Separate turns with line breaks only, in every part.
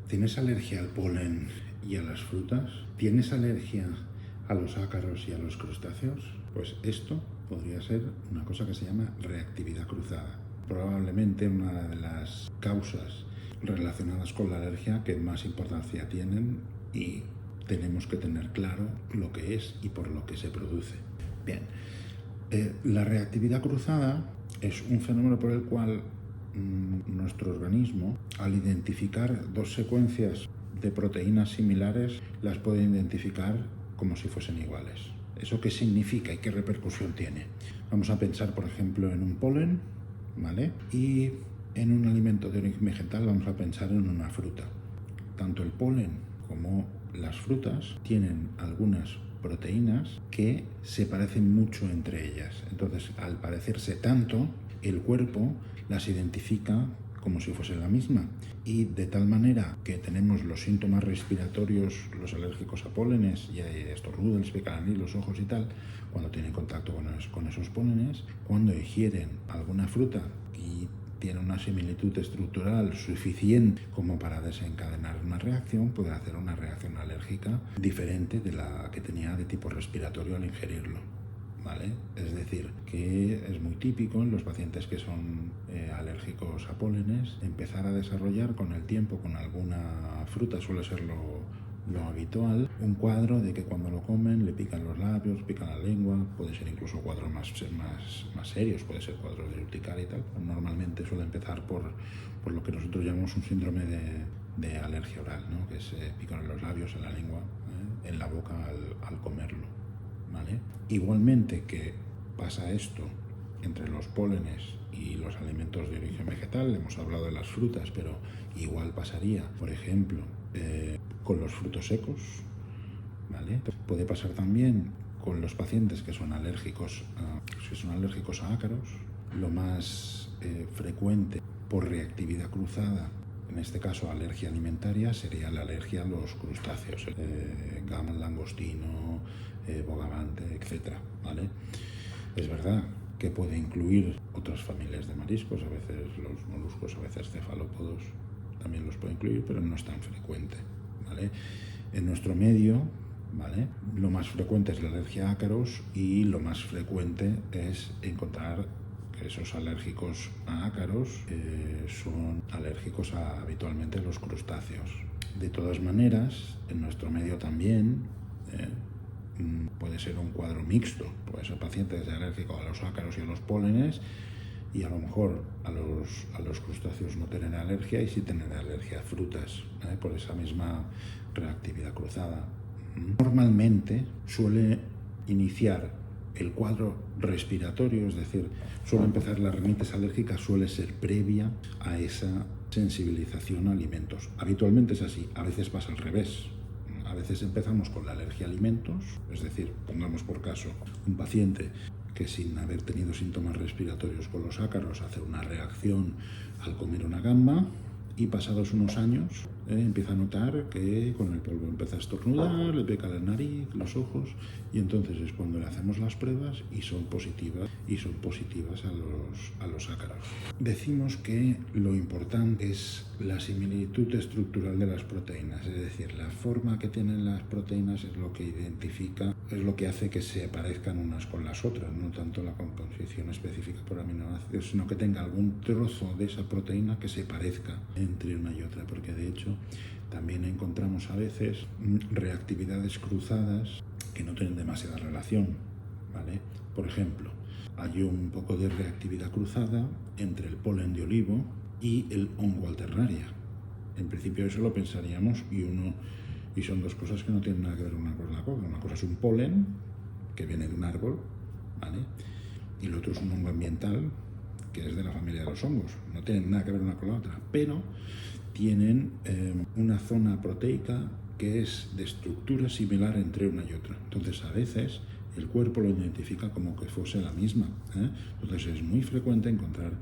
¿Tienes alergia al polen y a las frutas? ¿Tienes alergia a los ácaros y a los crustáceos? Pues esto podría ser una cosa que se llama reactividad cruzada. Probablemente una de las causas relacionadas con la alergia que más importancia tienen, y tenemos que tener claro lo que es y por lo que se produce. Bien, la reactividad cruzada es un fenómeno por el cual nuestro organismo, al identificar dos secuencias de proteínas similares, las puede identificar como si fuesen iguales. ¿Eso qué significa y qué repercusión tiene? Vamos a pensar, por ejemplo, en un polen, ¿vale? Y en un alimento de origen vegetal vamos a pensar en una fruta. Tanto el polen como las frutas tienen algunas proteínas que se parecen mucho entre ellas. Entonces, al parecerse tanto, el cuerpo las identifica como si fuese la misma, y de tal manera que tenemos los síntomas respiratorios, los alérgicos a pólenes, y estornudos, les pica la nariz, los ojos y tal, cuando tienen contacto con esos pólenes. Cuando ingieren alguna fruta y tiene una similitud estructural suficiente como para desencadenar una reacción, puede hacer una reacción alérgica diferente de la que tenía de tipo respiratorio al ingerirlo, ¿vale? Es decir, que es muy típico en los pacientes que son alérgicos a pólenes empezar a desarrollar con el tiempo, con alguna fruta, suele ser lo habitual, un cuadro de que cuando lo comen le pican los labios, pican la lengua, puede ser incluso cuadros más serios, puede ser cuadros de urticaria y tal. Normalmente suele empezar por lo que nosotros llamamos un síndrome de alergia oral, ¿no? Que es pican en los labios, en la lengua, en la boca al comerlo, ¿vale? Igualmente que pasa esto entre los pólenes y los alimentos de origen vegetal, hemos hablado de las frutas, pero igual pasaría, por ejemplo, con los frutos secos, ¿vale? Puede pasar también con los pacientes que son alérgicos a ácaros. Lo más frecuente por reactividad cruzada, en este caso alergia alimentaria, sería la alergia a los crustáceos, gama, langostino, bogavante, etc., ¿vale? Es verdad que puede incluir otras familias de mariscos, a veces los moluscos, a veces cefalópodos también los puede incluir, pero no es tan frecuente, ¿vale? En nuestro medio, ¿vale?, lo más frecuente es la alergia a ácaros, y lo más frecuente es encontrar que esos alérgicos a ácaros son alérgicos habitualmente a los crustáceos. De todas maneras, en nuestro medio también puede ser un cuadro mixto. Puede ser paciente que sea alérgico a los ácaros y a los pólenes, y a lo mejor a los crustáceos no tener alergia, y sí tener alergia a frutas, por esa misma reactividad cruzada. Normalmente suele iniciar el cuadro respiratorio, es decir, suele empezar la rinitis alérgica, suele ser previa a esa sensibilización a alimentos. Habitualmente es así, a veces pasa al revés. A veces empezamos con la alergia a alimentos, es decir, pongamos por caso un paciente que sin haber tenido síntomas respiratorios con los ácaros hace una reacción al comer una gamba, y pasados unos años empieza a notar que con el polvo empieza a estornudar, le pica la nariz, los ojos, y entonces es cuando le hacemos las pruebas y son positivas a los ácaros. Decimos que lo importante es la similitud estructural de las proteínas, es decir, la forma que tienen las proteínas es lo que identifica, es lo que hace que se parezcan unas con las otras, no tanto la composición específica por aminoácidos, sino que tenga algún trozo de esa proteína que se parezca entre una y otra, porque de hecho también encontramos a veces reactividades cruzadas que no tienen demasiada relación, ¿vale? Por ejemplo, hay un poco de reactividad cruzada entre el polen de olivo y el hongo alternaria. En principio eso lo pensaríamos, y son dos cosas que no tienen nada que ver una con la otra. Una cosa es un polen que viene de un árbol, ¿vale?, y el otro es un hongo ambiental que es de la familia de los hongos. No tienen nada que ver una con la otra, pero tienen una zona proteica que es de estructura similar entre una y otra. Entonces, a veces el cuerpo lo identifica como que fuese la misma, Entonces, es muy frecuente encontrar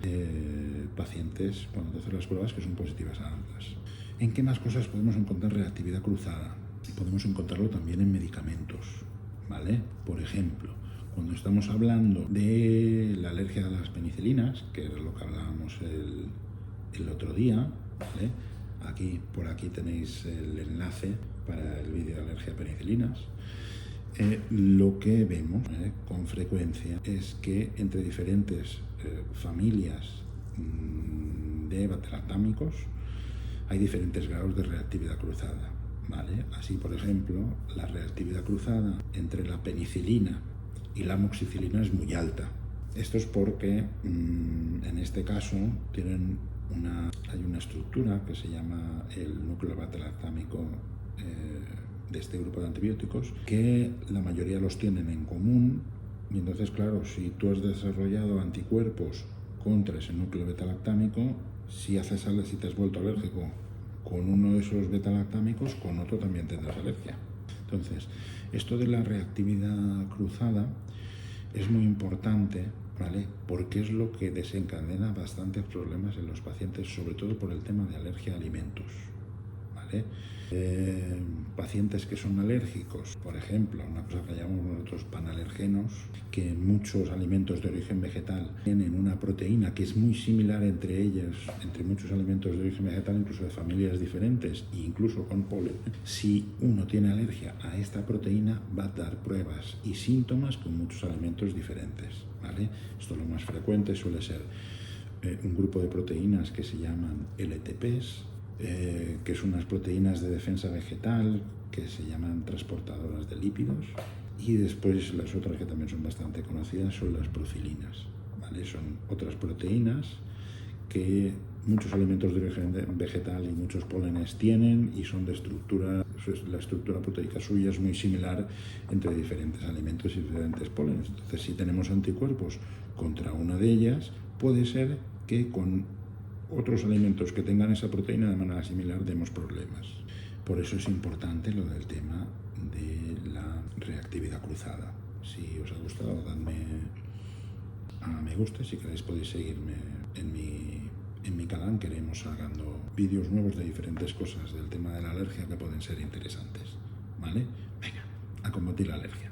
pacientes, cuando te hacen las pruebas, que son positivas a ambas. ¿En qué más cosas podemos encontrar reactividad cruzada? Podemos encontrarlo también en medicamentos, ¿vale? Por ejemplo, cuando estamos hablando de la alergia a las penicilinas, que era lo que hablábamos el otro día, ¿vale?, Por aquí tenéis el enlace para el vídeo de alergia a penicilinas. Lo que vemos con frecuencia es que entre diferentes familias de beta-lactámicos hay diferentes grados de reactividad cruzada, ¿vale? Así, por ejemplo, la reactividad cruzada entre la penicilina y la amoxicilina es muy alta. Esto es porque en este caso hay una estructura que se llama el núcleo beta-lactámico de este grupo de antibióticos, que la mayoría los tienen en común, y entonces, claro, si tú has desarrollado anticuerpos contra ese núcleo beta-lactámico, si te has vuelto alérgico con uno de esos beta-lactámicos, con otro también tendrás alergia. Entonces, esto de la reactividad cruzada es muy importante, ¿vale? Porque es lo que desencadena bastantes problemas en los pacientes, sobre todo por el tema de alergia a alimentos, ¿vale? Pacientes que son alérgicos, por ejemplo, una cosa que llamamos nosotros panalergenos, que muchos alimentos de origen vegetal tienen una proteína que es muy similar entre ellas, entre muchos alimentos de origen vegetal, incluso de familias diferentes, e incluso con polen. Si uno tiene alergia a esta proteína, va a dar pruebas y síntomas con muchos alimentos diferentes, ¿vale? Esto lo más frecuente suele ser un grupo de proteínas que se llaman LTPs, que son unas proteínas de defensa vegetal que se llaman transportadoras de lípidos, y después las otras que también son bastante conocidas son las procilinas, ¿vale? Son otras proteínas que muchos alimentos de origen vegetal y muchos pólenes tienen, y son de la estructura proteica suya es muy similar entre diferentes alimentos y diferentes pólenes. Entonces, si tenemos anticuerpos contra una de ellas, puede ser que con otros alimentos que tengan esa proteína de manera similar demos problemas. Por eso es importante lo del tema de la reactividad cruzada. Si os ha gustado, dadme a me gusta. Si queréis podéis seguirme en mi canal, que iremos sacando vídeos nuevos de diferentes cosas del tema de la alergia que pueden ser interesantes, ¿vale? Venga, a combatir la alergia.